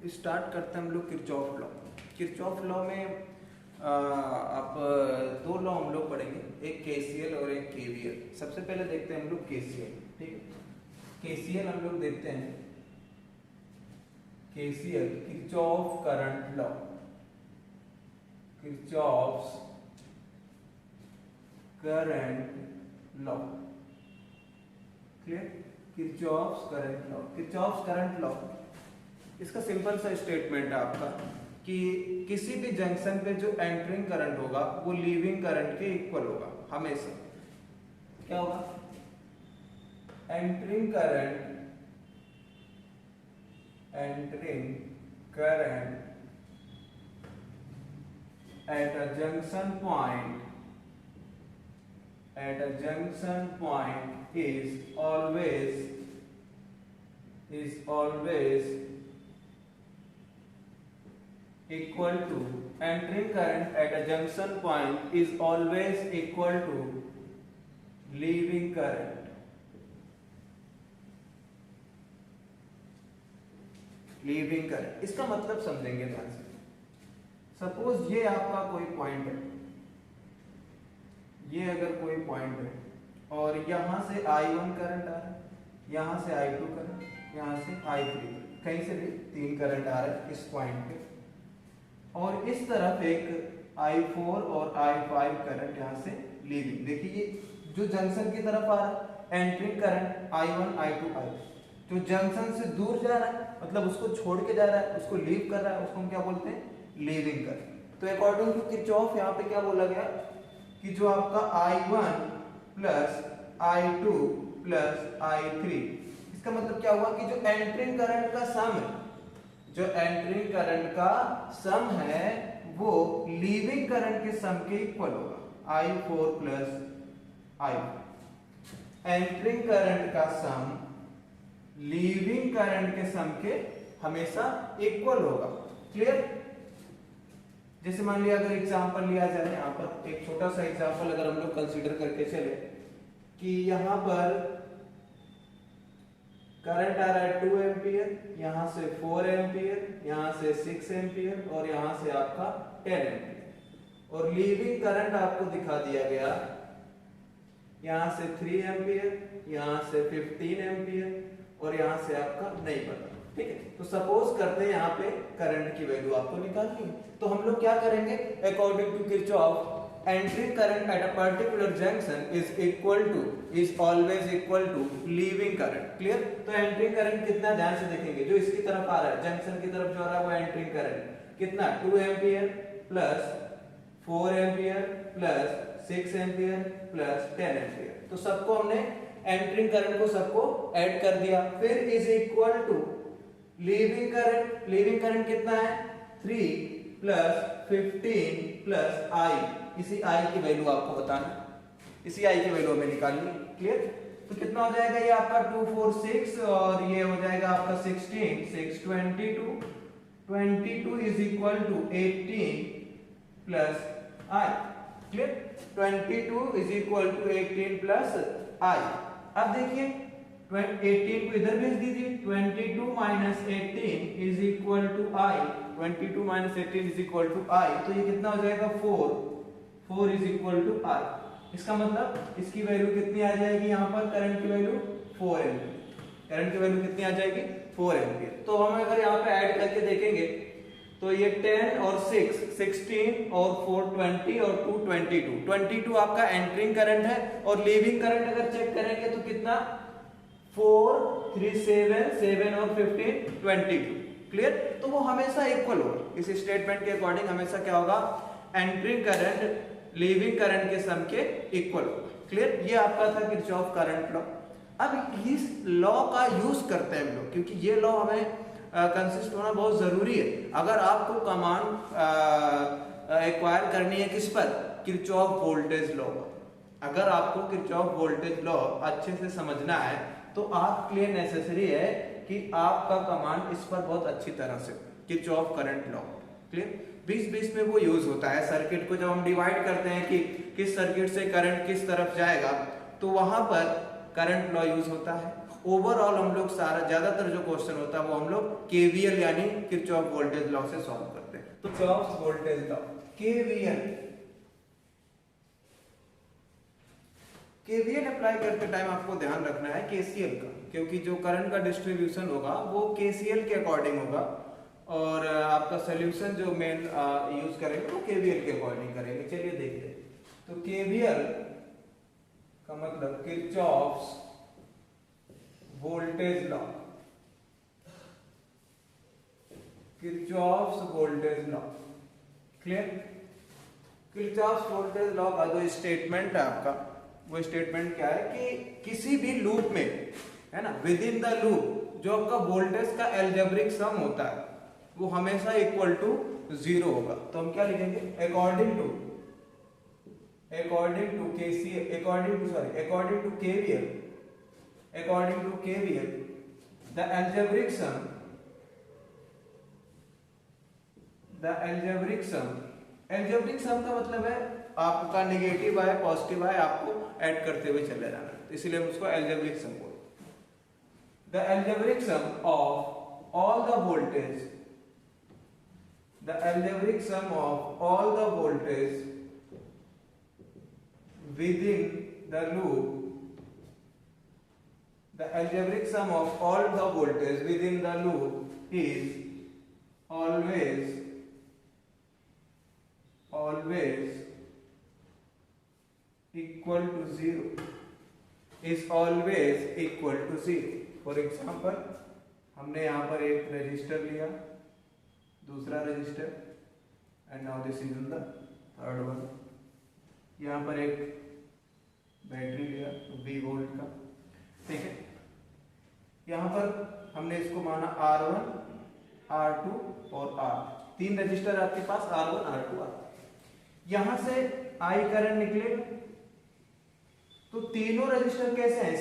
Start करते हैं हम लोग किरचॉफ लॉ। किरचॉफ लॉ में आप दो लॉ हम लोग पढ़ेंगे, एक केसीएल और एक केवीएल। सबसे पहले देखते हैं हम लोग केसीएल। ठीक है, केसीएल हम लोग देखते हैं। KCL Kirchhoff current law, Kirchhoff's current law. Clear? Kirchhoff's current law, Kirchhoff's current law, इसका सिंपल सा स्टेटमेंट है आपका कि किसी भी जंक्शन पे जो एंटरिंग करंट होगा वो लीविंग करंट के इक्वल होगा हमेशा। क्या होगा? Entering current at a junction point is always equal to, entering current at a junction point is always equal to leaving current. Leaving current, इसका मतलब समझेंगे ध्यान से। सपोज ये आपका कोई पॉइंट है, ये अगर कोई पॉइंट है और यहां से I1 करंट आ रहा है, यहां से I2 करंट, यहां से I3, कहीं से भी 3 करंट आ रहा है इस पॉइंट पे, और इस तरफ एक I4 और I5 करंट यहां से लीविंग। देखिए ये जो जंक्शन की तरफ आ रहा है entering current I1 I2 I3, जो जंक्शन से दूर जा रहा है मतलब उसको छोड़ के जा रहा है, उसको लीव कर रहा है, उसको हम क्या बोलते हैं? Leaving current. तो अकॉर्डिंग टू किरचॉफ यहाँ पे क्या बोला गया कि जो आपका I1 plus I2 plus I3, इसका मतलब क्या हुआ कि जो एंट्रिंग करंट का सम है, जो एंट्रिंग करंट का सम है वो लीविंग करंट के सम के इक्वल होगा, I4 plus I4। Entering current का सम लीविंग करंट के सम के हमेशा इक्वल होगा। क्लियर? जैसे मान लिया अगर एग्जांपल लिया जाए, यहां पर एक छोटा सा एग्जांपल अगर हम लोग कंसीडर करके चले कि यहां पर करंट आ रहा है 2 एम्पियर, यहां से 4 एम्पियर, यहां से 6 एम्पियर और यहां से आपका 10 एम्पियर, और लीविंग करंट आपको दिखा दिया गया यहां से 3 एम्पियर, यहां से 15 एम्पियर और यहां से आपका नहीं पता। ठीक है, तो सपोज करते हैं यहां पे करंट की वैल्यू आपको निकालनी है, तो हम लोग क्या करेंगे? According to Kirchhoff, entering current at a particular junction is always equal to leaving current. Clear? तो एंट्रिंग करंट कितना, ध्यान से देखेंगे, जो इसकी तरफ आ रहा है, जंक्शन की तरफ जो आ रहा है वो एंट्रिंग करंट कितना, 2 ampere plus 4 ampere plus 6 ampere plus 10 ampere. तो सबको हमने एंट्रिंग करंट को सबको ऐड कर दिया, फिर is equal to leaving current. Leaving current कितना है? 3 प्लस 15 प्लस I, इसी I की वैल्यू आपको बताना, इसी I की वैल्यू हमें निकालनी। क्लियर? तो कितना हो जाएगा? ये आपका 2 4 6 और ये हो जाएगा आपका 16 6 22 is equal to 18 plus I। Clear? 22 is equal to 18 plus I। अब देखिए 18 को इधर भेज दीजिए, 22 minus 18 is equal to I, 22 minus 18 is equal to I, तो ये कितना हो जाएगा? 4 इज इक्वल टू I। इसका मतलब इसकी वैल्यू कितनी आ जाएगी? यहाँ पर करंट की वैल्यू 4 एम्पियर, करंट की वैल्यू कितनी आ जाएगी? 4 एम्पियर। तो हम अगर यहाँ पे ऐड करके देखेंगे तो ये 10 और 6 16 और 4 20 और 2 22 आपका एंट्रिंग करंट है, और लीविंग करंट अगर चेक करेंगे तो कितना? 4 3 7 और 15 22। क्लियर? तो वो हमेशा इक्वल होगा, इस स्टेटमेंट के अकॉर्डिंग हमेशा क्या होगा? एंट्रिंग करंट लीविंग करंट के सम के इक्वल होगा। क्लियर? ये आपका था किरचॉफ करंट लॉ। अब इस लॉ का यूज करते हैं हम लोग, क्योंकि ये लॉ हमें कंसिस्ट होना बहुत जरूरी है। अगर आपको कमांड एक्वायर करनी है किस पर? किरचॉफ वोल्टेज लॉ पर। अगर आपको किरचॉफ वोल्टेज लॉ अच्छे से समझना है तो आपके लिए नेसेसरी है कि आपका कमांड इस पर बहुत अच्छी तरह से, किरचॉफ करंट लॉ। क्लियर? बीच में वो यूज होता है। सर्किट को जब हम डिवाइड करते हैं कि किस सर्किट से करंट किस तरफ जाएगा, तो वहां पर करंट लॉ यूज होता है। ओवरऑल हम लोग सारा ज्यादातर जो क्वेश्चन होता है वो हम लोग केवीएल यानी किरचॉफ वोल्टेज लॉ से सॉल्व करते हैं। तो Kirchhoff voltage law KVL apply करते टाइम आपको ध्यान रखना है केसीएल का, क्योंकि जो करंट का डिस्ट्रीब्यूशन होगा वो केसीएल के अकॉर्डिंग होगा और आपका सोल्यूशन जो मेन यूज करेंगे वो केवीएल के अकॉर्डिंग करेंगे। चलिए देखते हैं। तो केवीएल का मतलब Kirchhoff's voltage law, Kirchhoff's voltage law, clear. Kirchhoff's voltage law का जो स्टेटमेंट है आपका, वो स्टेटमेंट क्या है कि किसी भी लूप में, है ना, विद इन द लूप जो आपका वोल्टेज का एल्जेब्रिक सम होता है वो हमेशा इक्वल टू 0 होगा। तो हम क्या लिखेंगे, according to KVL the algebraic sum का मतलब है आपका नेगेटिव है पॉजिटिव है आपको ऐड करते हुए चले जाना, तो इसीलिए हम उसको एल्जेब्रिक सम बोलते हैं। The algebraic sum of all the voltage, the algebraic sum of all the voltage within the loop, the algebraic sum of all the voltage within the loop is always equal to 0, is always equal to 0। For example, हमने यहाँ पर एक register लिया, दूसरा register, and now this is the third one. यहाँ पर एक battery लिया 20 वोल्ट का, ठीक है। यहाँ पर हमने इसको माना R1, R2 और R, 3 रजिस्टर आपके पास R1, R2, R। यहाँ से I करंट निकलेगा, तो तीनों रजिस्टर कैसे हैं,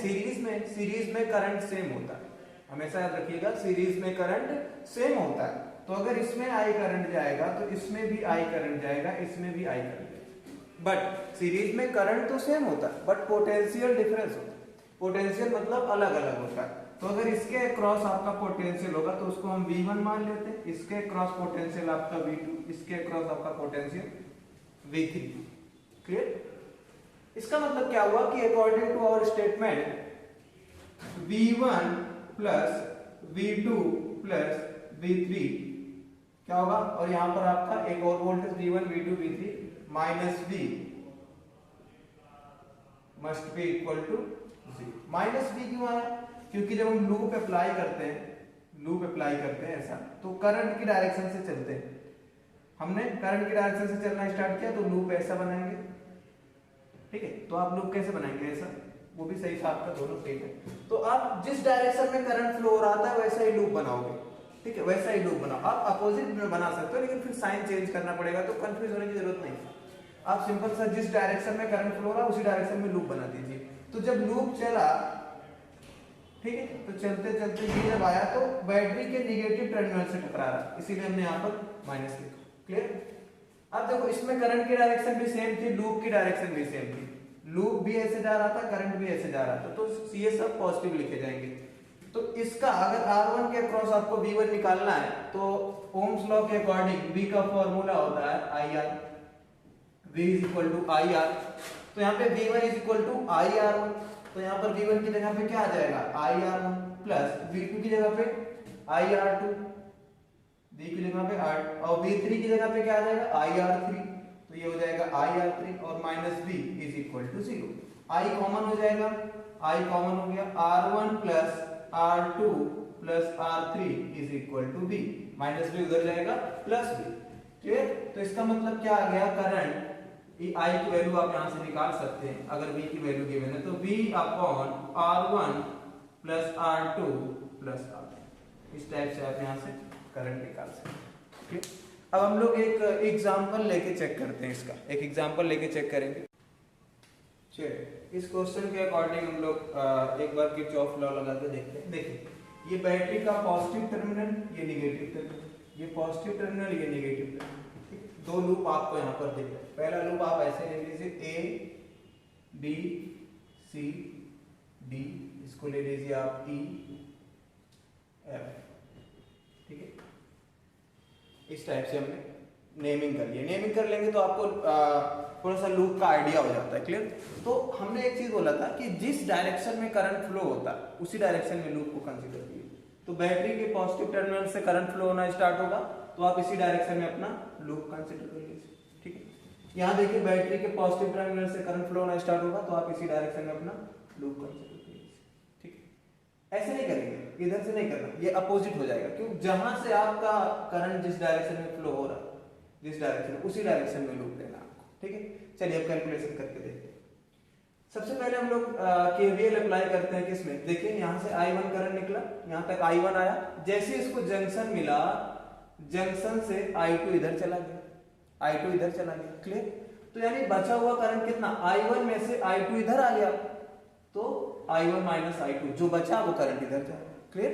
सीरीज में करंट सेम होता है, हमेशा याद रखिएगा सीरीज में करंट सेम होता है। तो अगर इसमें आई करंट जाएगा तो इसमें भी आई करंट जाएगा, इसमें भी आई करंट जाएगा, बट सीरीज में करंट तो सेम होता है बट पोटेंशियल डिफरेंस होता है। पोटेंशियल मतलब अलग अलग होता है। तो अगर इसके अक्रॉस आपका पोटेंशियल होगा तो उसको हम V1 मान लेते हैं, इसके अक्रॉस पोटेंशियल आपका V2, इसके अक्रॉस आपका पोटेंशियल V3, क्लियर। इसका मतलब क्या हुआ कि according to our statement V1 plus V2 plus V3 क्या होगा, और यहां पर आपका एक और voltage V1, V2, V3 minus V must be equal to 0। Minus V क्यों आया, क्योंकि जब हम लूप अप्लाई करते हैं ऐसा, तो करंट की डायरेक्शन से चलते हैं। हमने करंट की डायरेक्शन से चलना स्टार्ट किया तो लूप ऐसा बनाएंगे, ठीक है। तो आप लूप कैसे बनाएंगे, ऐसा, वो भी सही था आपका, दोनों सही है। तो आप जिस डायरेक्शन में करंट फ्लो हो रहा था वैसा ही लूप बनाओगे, ठीक है, वैसा ही लूप बनाओ। आप अपोजिट में बना सकते हो लेकिन फिर साइन चेंज करना पड़ेगा, तो कंफ्यूज होने की जरूरत नहीं। आप सिंपल सा जिस डायरेक्शन में करंट फ्लो हो रहा है उसी डायरेक्शन में लूप बना दीजिए। तो जब लूप चला, ठीक है, तो चलते चलते ये जब आया तो बैटरी के नेगेटिव टर्मिनल से टकरा रहा, इसीलिए हमने यहाँ पर माइनस लिखा, क्लियर। अब देखो इसमें करंट की डायरेक्शन भी सेम थी, लूप की डायरेक्शन भी सेम थी, लूप भी ऐसे जा रहा था, करंट भी ऐसे जा रहा था, तो ये सब पॉजिटिव लिखे जाएंगे। तो इसका अगर R1 के अक्रॉस आपको V1 निकालना है तो ओम्स लॉ के अकॉर्डिंग V का फॉर्मूला होता है IR, V is equal to IR। तो यहाँ पे V1 is equal to IR1, तो यहाँ पर V1 की जगह पे क्या आ जाएगा, IR1 प्लस V2 की जगह पे IR2, V की जगह पे R, और V3 की जगह पे क्या आ जाएगा, IR3, तो ये हो जाएगा IR3 और minus V is equal to 0। I common हो जाएगा, I कॉमन हो गया, R1 plus R2 plus R3 is equal to V, minus V उधर जाएगा प्लस V, ठीक। तो इसका मतलब क्या आ गया, करंट I की वैल्यू आप यहां से निकाल सकते हैं, अगर V की वैल्यू गिवन है तो V upon R1 plus R2 plus R3, इस टाइप से आप यहां से करंट निकाल सकते हैं, ठीक। अब हम लोग एक एग्जांपल लेके चेक करते हैं, इसका एक एग्जांपल लेके चेक करेंगे। चलिए इस क्वेश्चन के अकॉर्डिंग हम लोग एक बार किरचॉफ लॉ लगा के देखते हैं। देखिए ये बैटरी का पॉजिटिव टर्मिनल, ये नेगेटिव टर्मिनल, ये पॉजिटिव टर्मिनल, ये नेगेटिव टर्मिनल, दो लूप आपको यहाँ पर दिख रहे हैं। पहला लूप आप ऐसे ले लीजिए, A B C D, इसको ले लीजिए आप ई एफ, ठीक है। इस टाइप से हमने नेमिंग कर लिया। नेमिंग कर लेंगे तो आपको थोड़ा सा लूप का आइडिया हो जाता है, क्लियर। तो हमने एक चीज बोला था कि जिस डायरेक्शन में करंट फ्लो होता है उसी डायरेक्शन में लूप को कंसीडर कीजिए। तो बैटरी के पॉजिटिव टर्मिनल से करंट फ्लो होना स्टार्ट होगा तो आप इसी डायरेक्शन में अपना लूप कंसीडर कर लीजिए, ठीक है। यहाँ देखिए बैटरी के पॉजिटिव टर्मिनल से करंट फ्लो होना स्टार्ट होगा तो आप इसी डायरेक्शन में अपना लूप कंसीडर कर लीजिए, ठीक है। ऐसे नहीं करेंगे, इधर से नहीं करना, ये अपोजिट हो जाएगा, क्योंकि जहां से आपका करंट जिस डायरेक्शन में फ्लो हो रहा है, जिस डायरेक्शन में, उसी डायरेक्शन में लूप लेना आपको, ठीक है। चलिए अब कैलकुलेशन करके देखते हैं। सबसे पहले हम लोग केवीएल अप्लाई करते हैं किसमें, देखिए यहाँ से I1 करंट निकला, यहाँ तक I1 आया, जैसे इसको जंक्शन मिला, जंक्शन से I2 इधर चला गया, I2 इधर चला गया, क्लियर। तो यानी बचा हुआ करंट कितना, I1 में से I2 इधर आ गया, तो I1 माइनस I2 जो बचा वो करंट इधर जाएगा, क्लियर।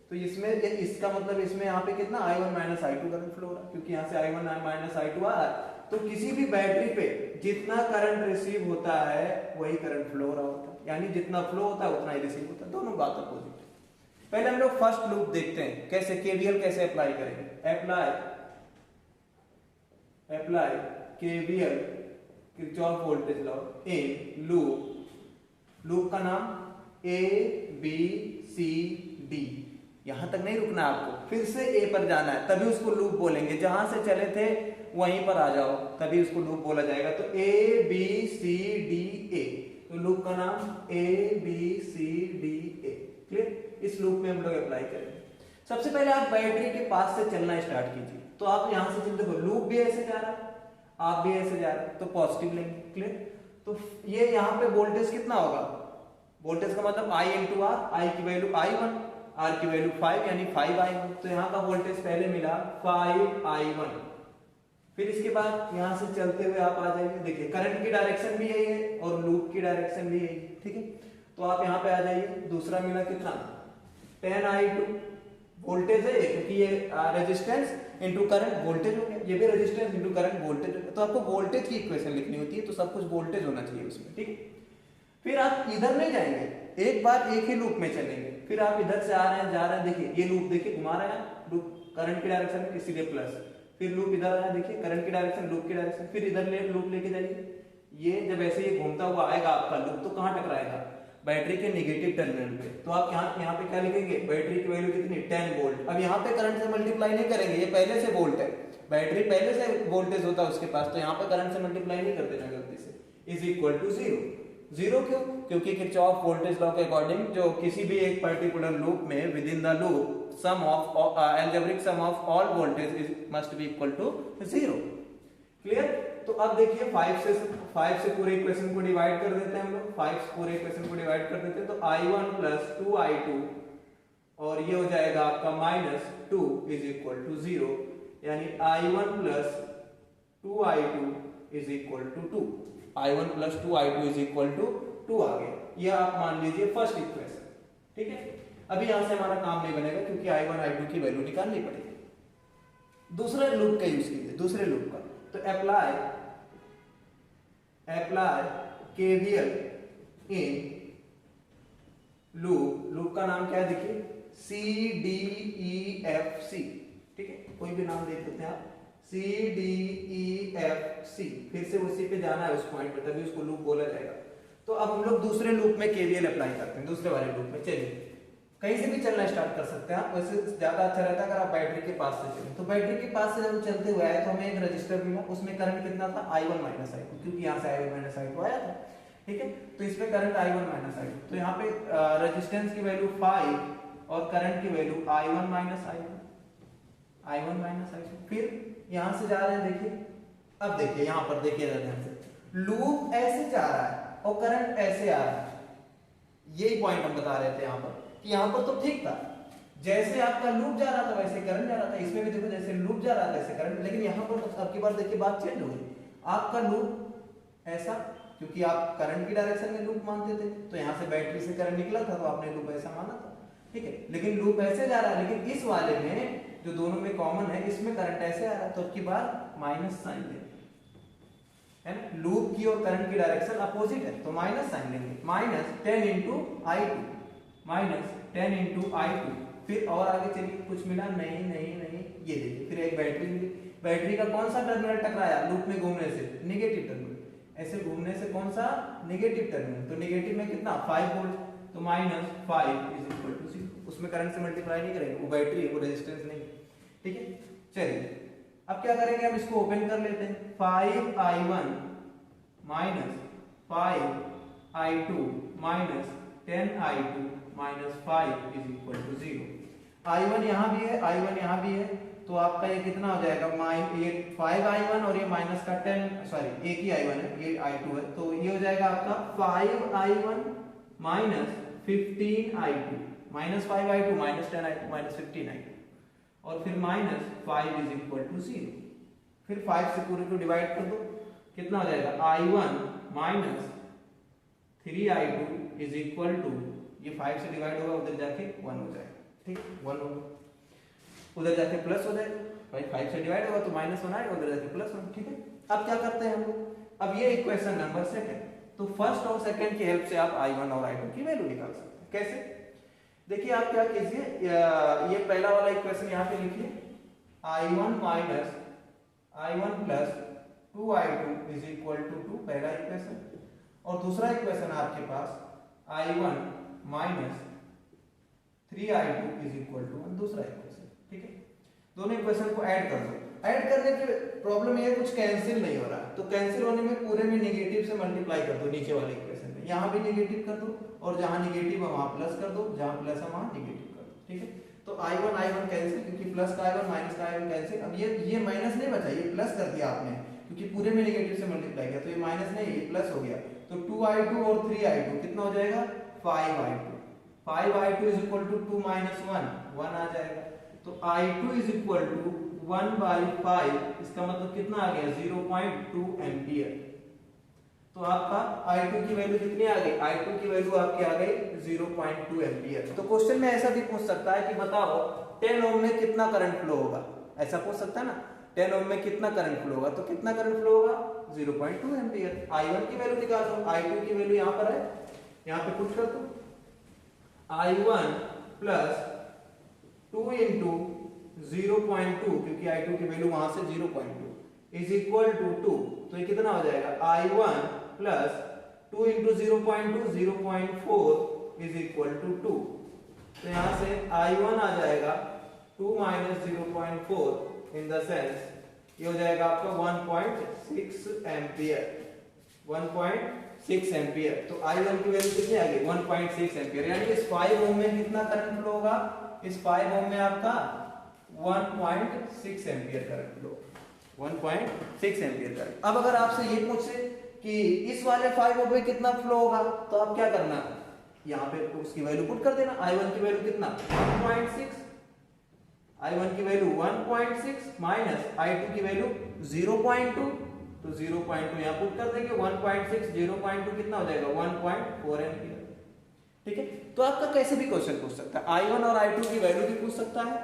तो इसमें इसका मतलब इसमें यहाँ पे कितना I1 minus I2 current flow हो रहा है, क्योंकि यहाँ से I1 माइनस I2 आ रहा है। तो किसी भी बैटरी पे जितना करंट रिसीव होता है वही करंट फ्लो हो रहा होता है, यानी जितना फ्लो होता है उतना ही रिसीव होता है, दोनों बात अपोजिट है। पहले हम लोग फर्स्ट लूप देखते हैं कैसे केवीएल कैसे अप्लाई करेंगे। Apply KVL Kirchhoff voltage law in loop का नाम A B C D, यहां तक नहीं रुकना आपको, फिर से A पर जाना है, तभी उसको लूप बोलेंगे। जहां से चले थे वहीं पर आ जाओ, तभी उसको लूप बोला जाएगा। तो A B C D A, तो लूप का नाम A B C D A, clear. इस लूप में हम लोग अप्लाई करेंगे। सबसे पहले आप बैटरी के पास से चलना स्टार्ट कीजिए। तो आप यहां से चलते हो, लूप भी ऐसे जा रहा है, आप भी ऐसे जा रहे हैं, तो पॉजिटिव लेंगे, क्लियर। तो ये यहाँ पे वोल्टेज कितना होगा, वोल्टेज का मतलब I इंटू आर, I की वैल्यू I1, R की वैल्यू 5 यानी 5I1। तो यहाँ का वोल्टेज पहले मिला 5I1। फिर इसके बाद यहाँ से चलते हुए आप आ जाइए, देखिए करंट की डायरेक्शन भी यही है और लूप की डायरेक्शन भी यही है, ठीक है। तो आप यहाँ पे आ जाइए, दूसरा मिला कितना 10I2, वोल्टेज है क्योंकि ये रेजिस्टेंस इनटू करंट वोल्टेज हो गया, ये भी रेजिस्टेंस इनटू करंट वोल्टेज हो गया। तो आपको वोल्टेज की इक्वेशन लिखनी होती है, तो सब कुछ वोल्टेज होना चाहिए उसमें, ठीक है। फिर आप इधर नहीं जाएंगे, एक बार एक ही लूप में चलेंगे, फिर आप इधर से आ रहे हैं जा रहे हैं, देखिए ये लूप देखिए घुमा रहे हैं, लूप करंट की डायरेक्शन में इसीलिए प्लस, फिर लूप इधर आया, देखिए करंट की डायरेक्शन लूप की डायरेक्शन, फिर इधर लूप लेके जाइए। ये जब ऐसे ये घूमता हुआ आएगा आपका लूप, तो कहां टकराएगा, बैटरी के नेगेटिव टर्मिनल पे। तो आप यहाँ पे क्या लिखेंगे, बैटरी की वैल्यू कितनी 10 वोल्ट। अब यहाँ पे करंट से मल्टीप्लाई नहीं करेंगे, ये पहले से वोल्ट है, बैटरी पहले से वोल्टेज होता है उसके पास, तो यहाँ पे करंट से मल्टीप्लाई नहीं कर देना गलती से, इज इक्वल टू 0। 0 क्यों, क्योंकि किरचॉफ वोल्टेज लॉ के अकॉर्डिंग जो किसी भी एक पर्टिकुलर लूप में within the loop sum of algebraic sum of all voltage must be equal to 0, clear. तो अब देखिए 5 से पूरे इक्वेशन को डिवाइड कर देते हैं हम लोग, 5 से पूरे इक्वेशन को डिवाइड कर देते हैं, तो I1 प्लस 2I2 और ये हो जाएगा आपका -2 इज इक्वल टू 0, यानी I1 plus 2I2 is equal to 2, I1 plus 2I2 is equal to 2 आ गया। ये आप मान लीजिए फर्स्ट इक्वेशन, ठीक है। अभी यहां से हमारा काम नहीं बनेगा क्योंकि I1 I2 की वैल्यू निकालनी पड़ेगी। दूसरे लूप का यूज कीजिए, दूसरे लूप का, तो अप्लाई केवीएल इन लूप का नाम क्या है, देखिए CDEFC, ठीक है, कोई भी नाम दे देते हैं आप, CDEFC, फिर से उसी पे जाना है उस पॉइंट पे, तभी उसको लूप बोला जाएगा। तो अब हम लोग दूसरे लूप में केवीएल अप्लाई करते हैं, दूसरे वाले लूप में। चलिए कहीं से भी चलना स्टार्ट कर सकते हैं आप, वैसे ज्यादा अच्छा रहता है अगर आप बैटरी के पास से चलें। तो बैटरी के पास से जब चलते हुए आए तो हमें एक रजिस्टर मिला, उसमें करंट कितना था I1 माइनस I2, क्योंकि यहाँ से I1 माइनस I2 आया था, ठीक है। तो इसमें करंट I1 माइनस I2, तो यहाँ पे रेजिस्टेंस की वैल्यू 5 और करंट की वैल्यू I1 माइनस I2। फिर यहाँ से जा रहे हैं, देखिए अब देखिए यहाँ पर देखिए ध्यान से, लूप ऐसे जा रहा है और करंट ऐसे आ रहा है, यही पॉइंट हम बता रहे थे यहाँ पर कि यहाँ पर तो ठीक था, जैसे आपका लूप जा रहा था वैसे करंट जा रहा था, इसमें भी देखो जैसे लूप जा रहा था वैसे करंट, लेकिन यहाँ पर अब की बार देखिए बात चेंज हो गई, आपका लूप ऐसा, क्योंकि आप करंट की डायरेक्शन में लूप मानते थे, तो यहाँ से बैटरी से करंट निकला था तो आपने लूप ऐसा माना था, ठीक है। लेकिन लूप ऐसे जा रहा है, लेकिन इस वाले में जो दोनों में कॉमन है, इसमें करंट ऐसे आ रहा है, तो अब की बार माइनस साइन देंगे, है ना। लूप की और करंट की डायरेक्शन अपोजिट है, तो माइनस साइन लेंगे, -10 into I2, minus 10 into I2। फिर और आगे चलिए, कुछ मिला नहीं नहीं नहीं, ये देखिए फिर एक बैटरी मिली। बैटरी का कौन सा टर्मिनल टकराया लूप में घूमने से? Negative terminal. ऐसे घूमने से कौन सा? Negative terminal. तो नेगेटिव में कितना? 5 वोल्ट, तो माइनस 5 इज इक्वल टू 0। उसमें करंट से मल्टीप्लाई नहीं करेंगे, वो बैटरी है, वो रेजिस्टेंस नहीं। ठीक है, चलिए अब क्या करेंगे, हम इसको ओपन कर लेते हैं। 5I1 minus 5I2 minus 10I2 minus 5 is equal to 0। I1 यहाँ भी है, I1 यहाँ भी है, तो आपका ये कितना हो जाएगा? ये 5I1 और ये माइनस का 10, सॉरी एक ही I1 है, ये I2 है, तो ये हो जाएगा आपका 5I1 minus 15I2 minus 5I2 minus 10I2 minus 15I2 और फिर माइनस 5 इज इक्वल टू 0। फिर 5 से पूरे को डिवाइड कर दो, कितना हो जाएगा? I1 minus 3I2 is equal to, ये 5 से डिवाइड होगा उधर जाके 1 हो जाएगा। ठीक, 1 होगा, उधर जाके प्लस हो जाएगा। भाई 5 से डिवाइड होगा तो माइनस 1 आएगा, उधर जाके प्लस 1। ठीक है, अब क्या करते हैं हम लोग? अब ये इक्वेशन नंबर सेकंड, तो फर्स्ट और सेकंड की हेल्प से आप I1 और I2 की वैल्यू निकाल सकते हैं। कैसे? देखिए आप क्या कीजिए, ये पहला वाला इक्वेशन यहाँ पे लिखिए, I1 minus I1 plus 2I2 is equal to 2, पहला इक्वेशन। और दूसरा इक्वेशन आपके पास I1 minus 3I2 is equal to 1, दूसरा इक्वेशन। ठीक है, दोनों इक्वेशन को ऐड कर दो। ऐड करने की प्रॉब्लम ये कुछ कैंसिल नहीं हो रहा, तो कैंसिल होने में पूरे में नेगेटिव से मल्टीप्लाई कर दो नीचे वाले इक्वेशन में। यहाँ भी नेगेटिव कर दो और जहाँ नेगेटिव है वहाँ प्लस कर दो, जहाँ प्लस है वहाँ नेगेटिव कर दो। ठीक है, तो I1 कैंसिल, क्योंकि प्लस का I1 माइनस का I1 कैंसिल। अब ये माइनस नहीं बचा, ये प्लस कर दिया आपने, क्योंकि पूरे में नेगेटिव से मल्टीप्लाई किया, तो ये माइनस नहीं, ये प्लस हो गया। तो 2I2 और 3I2 कितना हो जाएगा? 5I2। 5I2 is equal to 2 minus 1 आ जाएगा। तो I2 इज इक्वल टू 1/5, इसका मतलब कितना आ गया? 0.2 एम्पियर। तो आपका I2 की वैल्यू कितनी आ गई? I2 की वैल्यू आपकी आ गई 0.2 एम्पियर। तो क्वेश्चन में ऐसा भी पूछ सकता है कि बताओ 10 ओम में कितना करंट फ्लो होगा, ऐसा पूछ सकता है ना। 10 ओम में कितना करंट फ्लो होगा, तो कितना करंट फ्लो होगा? 0.2 एम्पियर। I1 की वैल्यू निकाल दो, I2 की वैल्यू यहाँ पर है, यहाँ पे पुट कर दो। I1 प्लस 2 इंटू 0.2, क्योंकि I2 की वैल्यू वहां से 0.2 इज इक्वल टू 2, तो ये कितना हो जाएगा? I1 plus 2 into 0.2 0.4 is equal to 2। तो यहां से I1 आ जाएगा 2 माइनस 0.4 इन द सेंस ये हो जाएगा आपका 1.6 एम्पियर। 1.6 एम्पियर। तो I1 की वैल्यू कितनी आ गई? 1.6 एम्पियर। यानी इस 5 ओम में कितना करंट फ्लो होगा? इस 5 ओम में आपका 1.6 ampere current flow, 1.6 ampere current. अब अगर आपसे ये पूछे कि इस वाले 5 ओम में कितना फ्लो होगा, तो आप क्या करना, यहाँ पे उसकी वैल्यू पुट कर देना। I1 की वैल्यू कितना? 1.6। I1 की वैल्यू 1.6 माइनस I2 की वैल्यू 0.2, तो 0.2 यहाँ पुट कर देंगे। 1.6 0.2 कितना हो जाएगा? 1.4 एम्पियर। ठीक है, तो आपका कैसे भी क्वेश्चन पूछ सकता है, I1 और I2 की वैल्यू भी पूछ सकता है।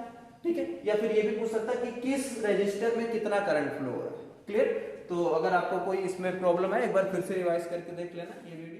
ठीक है, या फिर ये भी पूछ सकता है कि किस रजिस्टर में कितना करंट फ्लो हो रहा है। क्लियर? तो अगर आपको कोई इसमें प्रॉब्लम है, एक बार फिर से रिवाइज करके देख लेना ये वीडियो।